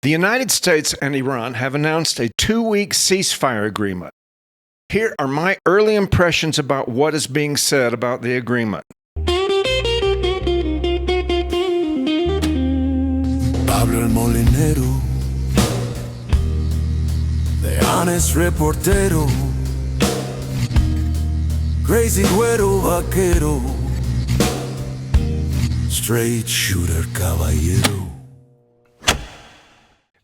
The United States and Iran have announced a 2-week ceasefire agreement. Here are my early impressions about what is being said about the agreement. Pablo el molinero, the honest reportero, crazy güero vaquero, straight shooter caballero.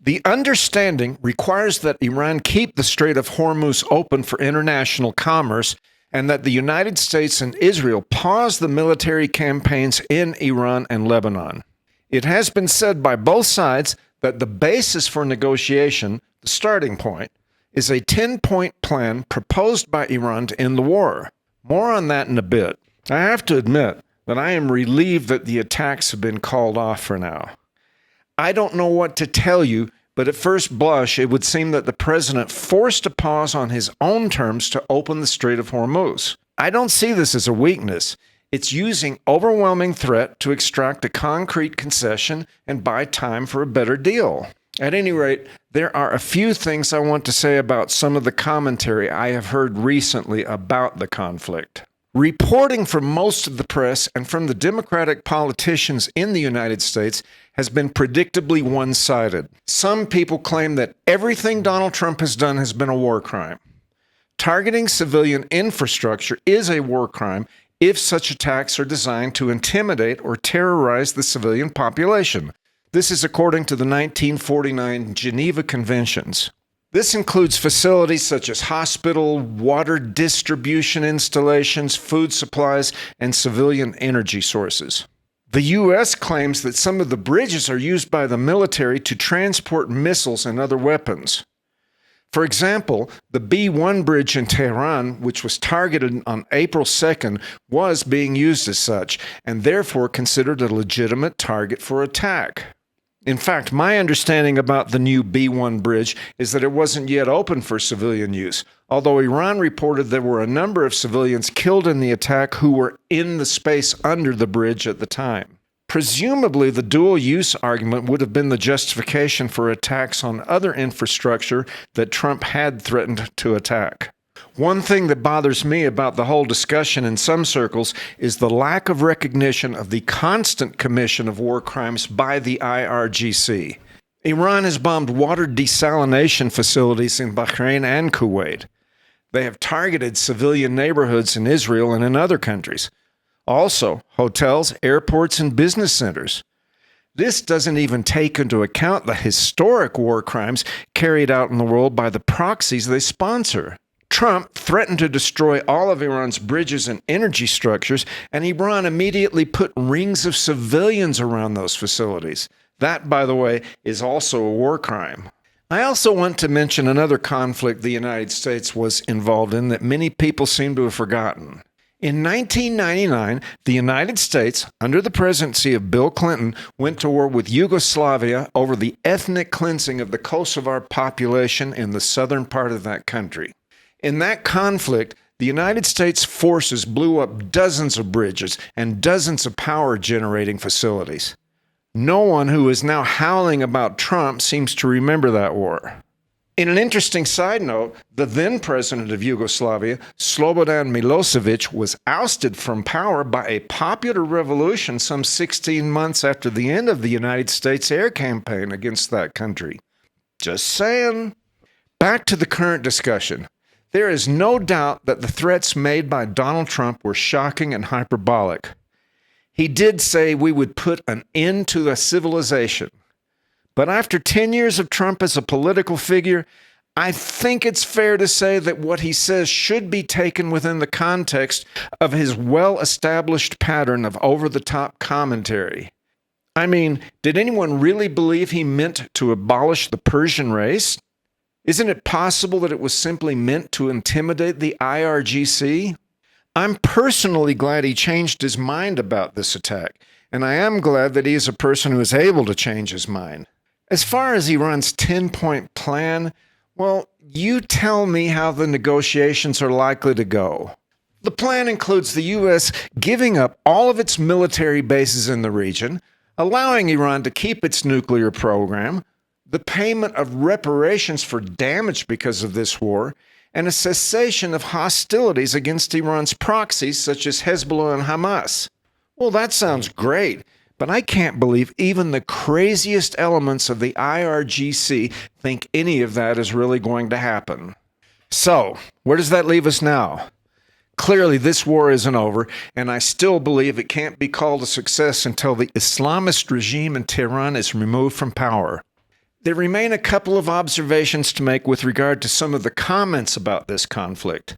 The understanding requires that Iran keep the Strait of Hormuz open for international commerce and that the United States and Israel pause the military campaigns in Iran and Lebanon. It has been said by both sides that the basis for negotiation, the starting point, is a 10-point plan proposed by Iran to end the war. More on that in a bit. I have to admit that I am relieved that the attacks have been called off for now. I don't know what to tell you, but at first blush, it would seem that the president forced a pause on his own terms to open the Strait of Hormuz. I don't see this as a weakness. It's using overwhelming threat to extract a concrete concession and buy time for a better deal. At any rate, there are a few things I want to say about some of the commentary I have heard recently about the conflict. Reporting from most of the press and from the Democratic politicians in the United States has been predictably one-sided. Some people claim that everything Donald Trump has done has been a war crime. Targeting civilian infrastructure is a war crime if such attacks are designed to intimidate or terrorize the civilian population. This is according to the 1949 Geneva Conventions. This includes facilities such as hospital, water distribution installations, food supplies, and civilian energy sources. The U.S. claims that some of the bridges are used by the military to transport missiles and other weapons. For example, the B-1 bridge in Tehran, which was targeted on April 2nd, was being used as such, and therefore considered a legitimate target for attack. In fact, my understanding about the new B-1 bridge is that it wasn't yet open for civilian use, although Iran reported there were a number of civilians killed in the attack who were in the space under the bridge at the time. Presumably, the dual-use argument would have been the justification for attacks on other infrastructure that Trump had threatened to attack. One thing that bothers me about the whole discussion in some circles is the lack of recognition of the constant commission of war crimes by the IRGC. Iran has bombed water desalination facilities in Bahrain and Kuwait. They have targeted civilian neighborhoods in Israel and in other countries. Also, hotels, airports, and business centers. This doesn't even take into account the historic war crimes carried out in the world by the proxies they sponsor. Trump threatened to destroy all of Iran's bridges and energy structures, and Iran immediately put rings of civilians around those facilities. That, by the way, is also a war crime. I also want to mention another conflict the United States was involved in that many people seem to have forgotten. In 1999, the United States, under the presidency of Bill Clinton, went to war with Yugoslavia over the ethnic cleansing of the Kosovar population in the southern part of that country. In that conflict, the United States forces blew up dozens of bridges and dozens of power-generating facilities. No one who is now howling about Trump seems to remember that war. In an interesting side note, the then president of Yugoslavia, Slobodan Milosevic, was ousted from power by a popular revolution some 16 months after the end of the United States air campaign against that country. Just saying. Back to the current discussion. There is no doubt that the threats made by Donald Trump were shocking and hyperbolic. He did say we would put an end to a civilization. But after 10 years of Trump as a political figure, I think it's fair to say that what he says should be taken within the context of his well-established pattern of over-the-top commentary. I mean, did anyone really believe he meant to abolish the Persian race? Isn't it possible that it was simply meant to intimidate the IRGC? I'm personally glad he changed his mind about this attack, and I am glad that he is a person who is able to change his mind. As far as Iran's 10-point plan, well, you tell me how the negotiations are likely to go. The plan includes the U.S. giving up all of its military bases in the region, allowing Iran to keep its nuclear program, the payment of reparations for damage because of this war, and a cessation of hostilities against Iran's proxies such as Hezbollah and Hamas. Well, that sounds great, but I can't believe even the craziest elements of the IRGC think any of that is really going to happen. So, where does that leave us now? Clearly, this war isn't over, and I still believe it can't be called a success until the Islamist regime in Tehran is removed from power. There remain a couple of observations to make with regard to some of the comments about this conflict.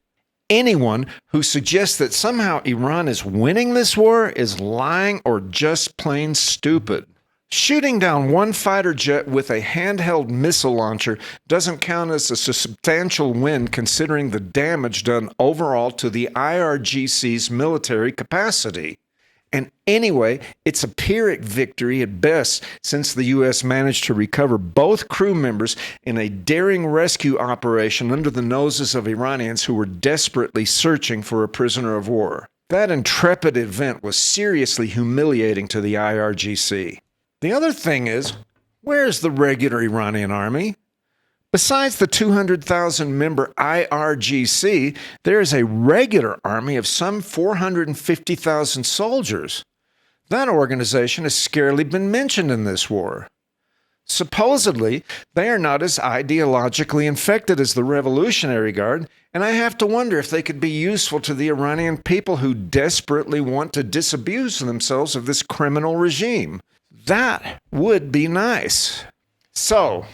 Anyone who suggests that somehow Iran is winning this war is lying or just plain stupid. Shooting down one fighter jet with a handheld missile launcher doesn't count as a substantial win considering the damage done overall to the IRGC's military capacity. And anyway, it's a Pyrrhic victory at best since the U.S. managed to recover both crew members in a daring rescue operation under the noses of Iranians who were desperately searching for a prisoner of war. That intrepid event was seriously humiliating to the IRGC. The other thing is, where's the regular Iranian army? Besides the 200,000-member IRGC, there is a regular army of some 450,000 soldiers. That organization has scarcely been mentioned in this war. Supposedly, they are not as ideologically infected as the Revolutionary Guard, and I have to wonder if they could be useful to the Iranian people who desperately want to disabuse themselves of this criminal regime. That would be nice. So,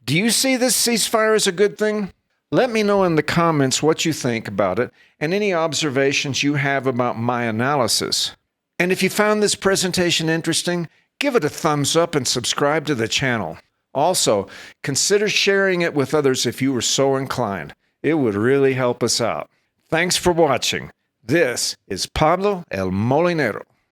do you see this ceasefire as a good thing? Let me know in the comments what you think about it and any observations you have about my analysis. And if you found this presentation interesting, give it a thumbs up and subscribe to the channel. Also, consider sharing it with others if you were so inclined. It would really help us out. Thanks for watching. This is Pablo El Molinero.